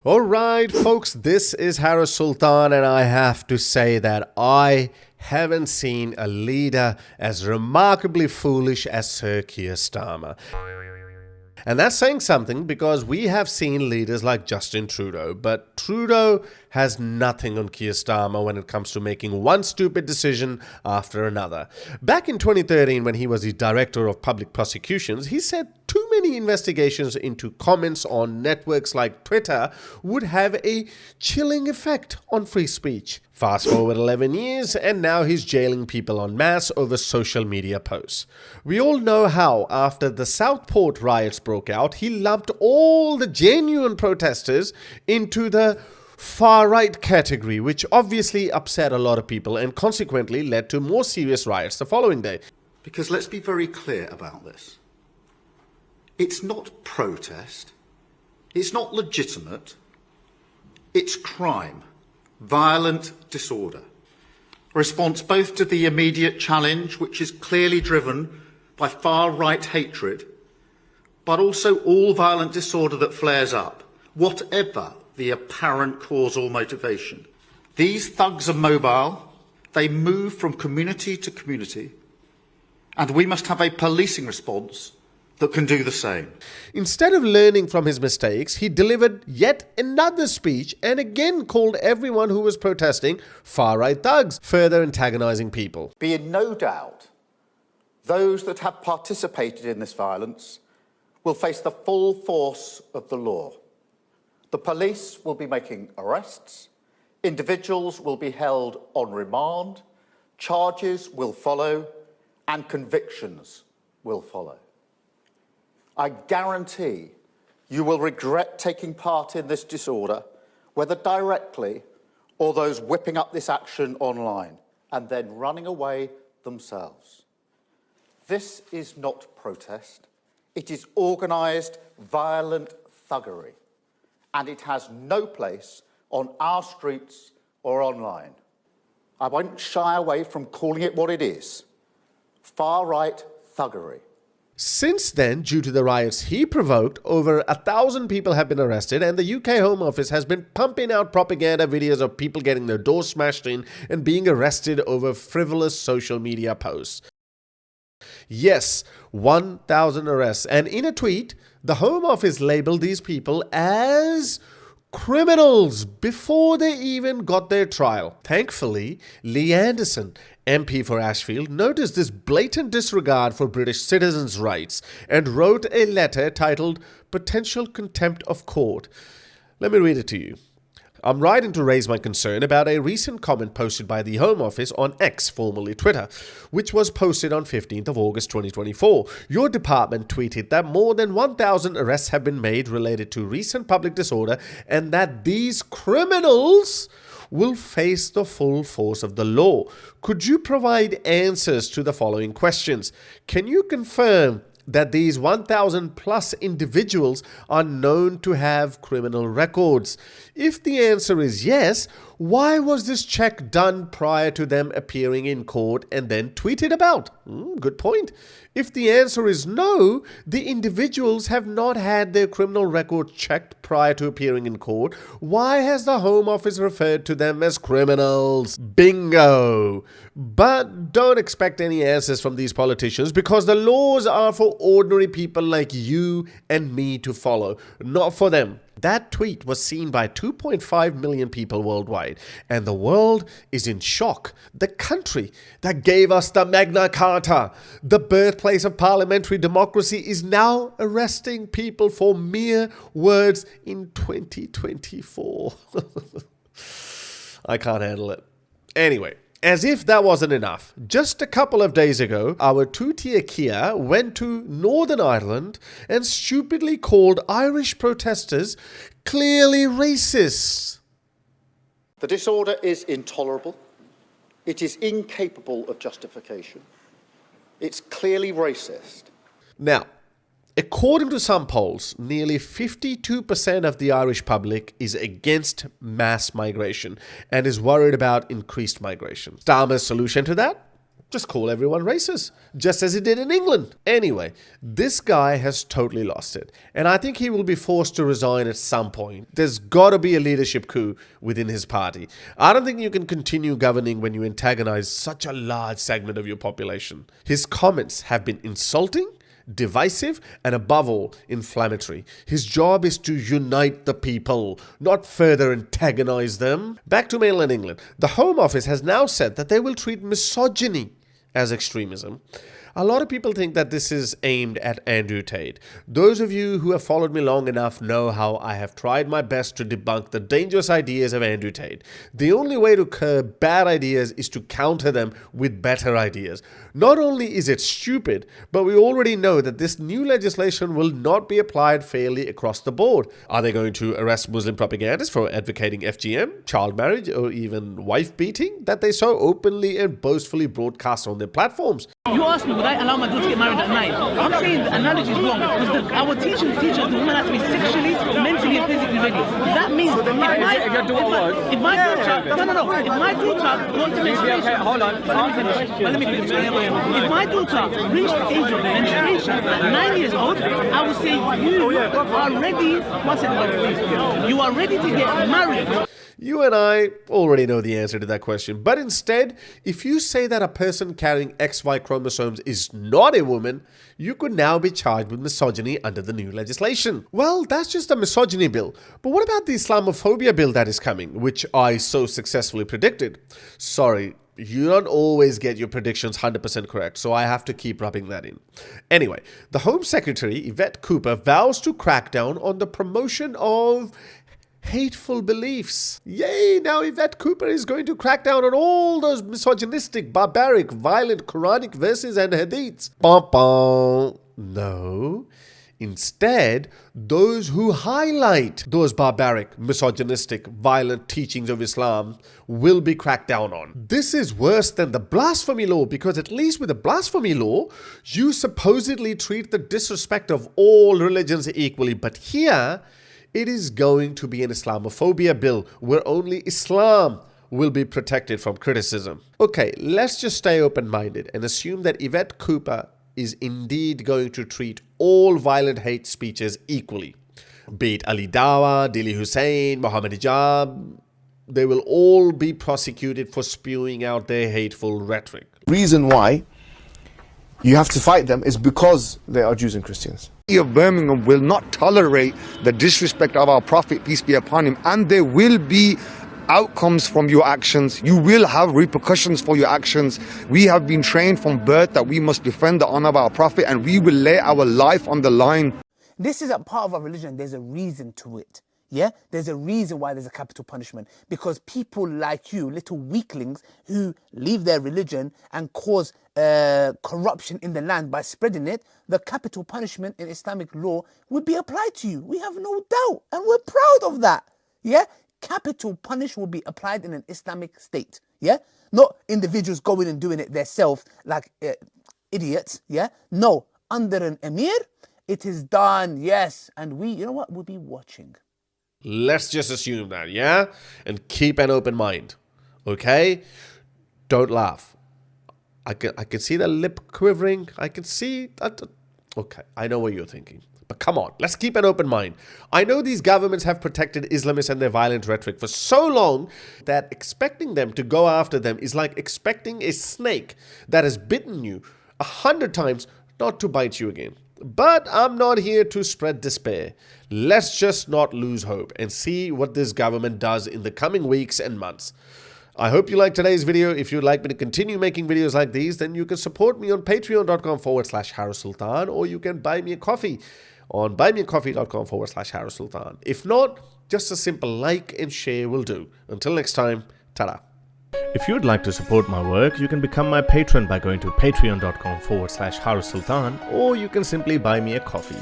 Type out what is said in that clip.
Alright folks, this is Harris Sultan, and I have to say that I haven't seen a leader as remarkably foolish as Sir Keir Starmer. And that's saying something because we have seen leaders like Justin Trudeau, but Trudeau has nothing on Keir Starmer when it comes to making one stupid decision after another. Back in 2013, when he was the Director of Public Prosecutions, he said too many investigations into comments on networks like Twitter would have a chilling effect on free speech. Fast forward 11 years, and now he's jailing people en masse over social media posts. We all know how, after the Southport riots broke out, he lumped all the genuine protesters into the far-right category, which obviously upset a lot of people and consequently led to more serious riots the following day. Because let's be very clear about this. It's not protest, it's not legitimate, it's crime. Violent disorder. A response both to the immediate challenge, which is clearly driven by far-right hatred, but also all violent disorder that flares up, whatever the apparent causal motivation. These thugs are mobile, they move from community to community, and we must have a policing response that can do the same. Instead of learning from his mistakes, he delivered yet another speech and again called everyone who was protesting far-right thugs, further antagonizing people. Be in no doubt, those that have participated in this violence will face the full force of the law. The police will be making arrests, individuals will be held on remand, charges will follow, and convictions will follow. I guarantee you will regret taking part in this disorder, whether directly or those whipping up this action online and then running away themselves. This is not protest. It is organised, violent thuggery, and it has no place on our streets or online. I won't shy away from calling it what it is: far-right thuggery. Since then, due to the riots he provoked, over 1,000 people have been arrested, and the UK Home Office has been pumping out propaganda videos of people getting their doors smashed in and being arrested over frivolous social media posts. Yes, 1,000 arrests, and in a tweet, the Home Office labelled these people as criminals before they even got their trial. Thankfully, Lee Anderson, MP for Ashfield, noticed this blatant disregard for British citizens' rights and wrote a letter titled Potential Contempt of Court. Let me read it to you. I'm writing to raise my concern about a recent comment posted by the Home Office on X, formerly Twitter, which was posted on 15th of August 2024. Your department tweeted that more than 1,000 arrests have been made related to recent public disorder and that these criminals will face the full force of the law. Could you provide answers to the following questions? Can you confirm that these 1,000 plus individuals are known to have criminal records? If the answer is yes, why was this check done prior to them appearing in court and then tweeted about? Good point. If the answer is no, the individuals have not had their criminal record checked prior to appearing in court, why has the Home Office referred to them as criminals? Bingo! But don't expect any answers from these politicians because the laws are for ordinary people like you and me to follow, not for them. That tweet was seen by 2.5 million people worldwide, and the world is in shock. The country that gave us the Magna Carta, the birthplace of parliamentary democracy, is now arresting people for mere words in 2024. I can't handle it. Anyway, as if that wasn't enough, just a couple of days ago, our two-tier Keir went to Northern Ireland and stupidly called Irish protesters clearly racist. The disorder is intolerable. It is incapable of justification. It's clearly racist. Now, according to some polls, nearly 52% of the Irish public is against mass migration and is worried about increased migration. Starmer's solution to that? Just call everyone racist, just as he did in England. Anyway, this guy has totally lost it, and I think he will be forced to resign at some point. There's got to be a leadership coup within his party. I don't think you can continue governing when you antagonize such a large segment of your population. His comments have been insulting, divisive, and above all, inflammatory. His job is to unite the people, not further antagonize them. Back to mainland England. The Home Office has now said that they will treat misogyny as extremism. A lot of people think that this is aimed at Andrew Tate. Those of you who have followed me long enough know how I have tried my best to debunk the dangerous ideas of Andrew Tate. The only way to curb bad ideas is to counter them with better ideas. Not only is it stupid, but we already know that this new legislation will not be applied fairly across the board. Are they going to arrest Muslim propagandists for advocating FGM, child marriage, or even wife beating that they so openly and boastfully broadcast on their platforms? You asked me, would I allow my daughter to get married at 9? I'm saying the analogy is wrong because our teachers the woman has to be sexually, mentally, and physically ready. That means if my daughter wants to menstruation, hold on, let me finish. If my daughter reached the age of menstruation at 9 years old, I would say you are ready. You are ready to get married. You and I already know the answer to that question, but instead, if you say that a person carrying XY chromosomes is not a woman, you could now be charged with misogyny under the new legislation. Well, that's just a misogyny bill. But what about the Islamophobia bill that is coming, which I so successfully predicted? Sorry, you don't always get your predictions 100% correct, so I have to keep rubbing that in. Anyway, the Home Secretary, Yvette Cooper, vows to crack down on the promotion of hateful beliefs. Yay, now Yvette Cooper is going to crack down on all those misogynistic, barbaric, violent Quranic verses and hadiths. Bum, bum. No. Instead, those who highlight those barbaric, misogynistic, violent teachings of Islam will be cracked down on. This is worse than the blasphemy law, because at least with the blasphemy law, you supposedly treat the disrespect of all religions equally. But here, it is going to be an Islamophobia bill where only Islam will be protected from criticism. Okay, let's just stay open-minded and assume that Yvette Cooper is indeed going to treat all violent hate speeches equally. Be it Ali Dawa, Dili Hussein, Mohammed Hijab, they will all be prosecuted for spewing out their hateful rhetoric. Reason why you have to fight them is because they are Jews and Christians. Of Birmingham will not tolerate the disrespect of our Prophet, peace be upon him, and there will be outcomes from your actions. You will have repercussions for your actions. We have been trained from birth that we must defend the honor of our Prophet, and we will lay our life on the line. This is a part of our religion. There's a reason to it. Yeah, there's a reason why there's a capital punishment, because people like you, little weaklings who leave their religion and cause corruption in the land by spreading it, the capital punishment in Islamic law would be applied to you. We have no doubt, and we're proud of that. Yeah, capital punish will be applied in an Islamic state. Yeah, not individuals going and doing it themselves like idiots. Yeah, no, under an emir, it is done. Yes, and we, you know what, we'll be watching. Let's just assume that, yeah? And keep an open mind, okay? Don't laugh. I can see the lip quivering. I can see that. Okay, I know what you're thinking. But come on, let's keep an open mind. I know these governments have protected Islamists and their violent rhetoric for so long that expecting them to go after them is like expecting a snake that has bitten you 100 times not to bite you again. But I'm not here to spread despair. Let's just not lose hope and see what this government does in the coming weeks and months. I hope you liked today's video. If you'd like me to continue making videos like these, then you can support me on patreon.com/HarusSultan, or you can buy me a coffee on buymeacoffee.com/HarusSultan. If not, just a simple like and share will do. Until next time, ta-da. If you'd like to support my work, you can become my patron by going to patreon.com/HarusSultan, or you can simply buy me a coffee.